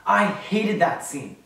I hated that scene.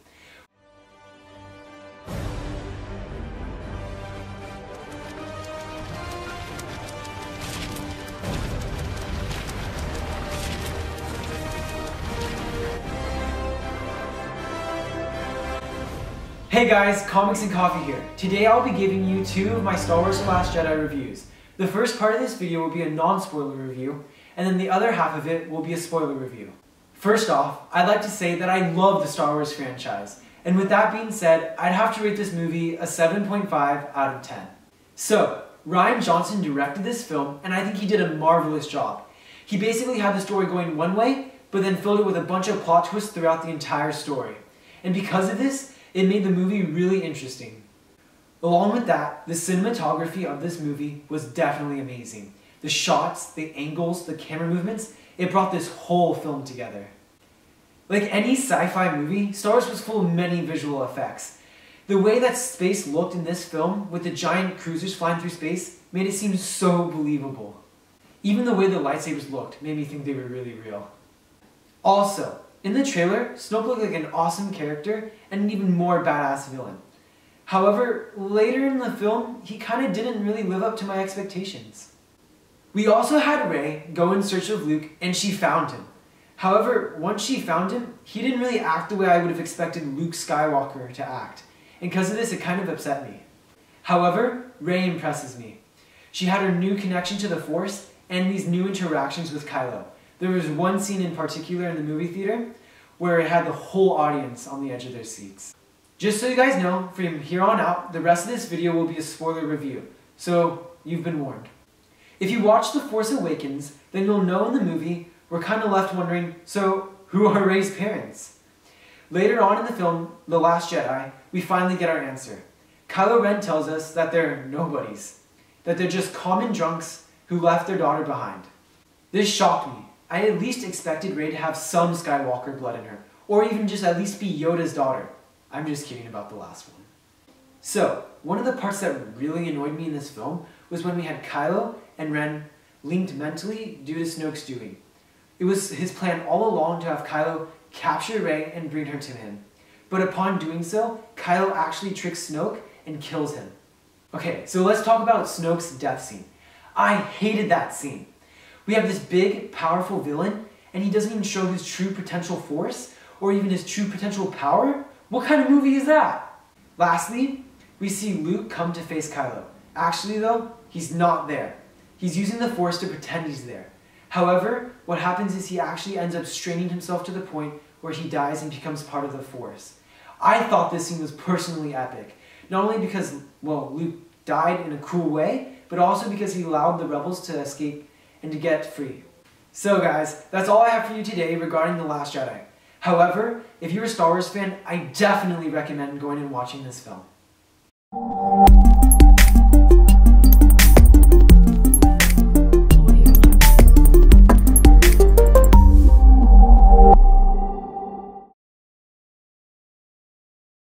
Hey guys, Comics and Coffee here. Today I'll be giving you two of my Star Wars The Last Jedi reviews. The first part of this video will be a non-spoiler review, and then the other half of it will be a spoiler review. First off, I'd like to say that I love the Star Wars franchise, and with that being said, I'd have to rate this movie a 7.5 out of 10. So, Rian Johnson directed this film, and I think he did a marvelous job. He basically had the story going one way, but then filled it with a bunch of plot twists throughout the entire story. And because of this, it made the movie really interesting. Along with that, the cinematography of this movie was definitely amazing. The shots, the angles, the camera movements, it brought this whole film together. Like any sci-fi movie, Star Wars was full of many visual effects. The way that space looked in this film, with the giant cruisers flying through space, made it seem so believable. Even the way the lightsabers looked made me think they were really real. Also, in the trailer, Snoke looked like an awesome character and an even more badass villain. However, later in the film, he kinda didn't really live up to my expectations. We also had Rey go in search of Luke, and she found him. However, once she found him, he didn't really act the way I would have expected Luke Skywalker to act, and because of this, it kind of upset me. However, Rey impresses me. She had her new connection to the Force and these new interactions with Kylo. There was one scene in particular in the movie theater where it had the whole audience on the edge of their seats. Just so you guys know, from here on out, the rest of this video will be a spoiler review, so you've been warned. If you watch The Force Awakens, then you'll know in the movie we're kind of left wondering, so who are Rey's parents? Later on in the film, The Last Jedi, we finally get our answer. Kylo Ren tells us that they're nobodies, that they're just common drunks who left their daughter behind. This shocked me. I at least expected Rey to have some Skywalker blood in her, or even just at least be Yoda's daughter. I'm just kidding about the last one. So, one of the parts that really annoyed me in this film was when we had Kylo and Ren linked mentally due to Snoke's doing. It was his plan all along to have Kylo capture Rey and bring her to him. But upon doing so, Kylo actually tricks Snoke and kills him. Okay, so let's talk about Snoke's death scene. I hated that scene. We have this big, powerful villain, and he doesn't even show his true potential force, or even his true potential power? What kind of movie is that? Lastly, we see Luke come to face Kylo. Actually though, he's not there. He's using the Force to pretend he's there. However, what happens is he actually ends up straining himself to the point where he dies and becomes part of the Force. I thought this scene was personally epic. Not only because, well, Luke died in a cool way, but also because he allowed the rebels to escape and to get free. So guys, that's all I have for you today regarding The Last Jedi. However, if you're a Star Wars fan, I definitely recommend going and watching this film.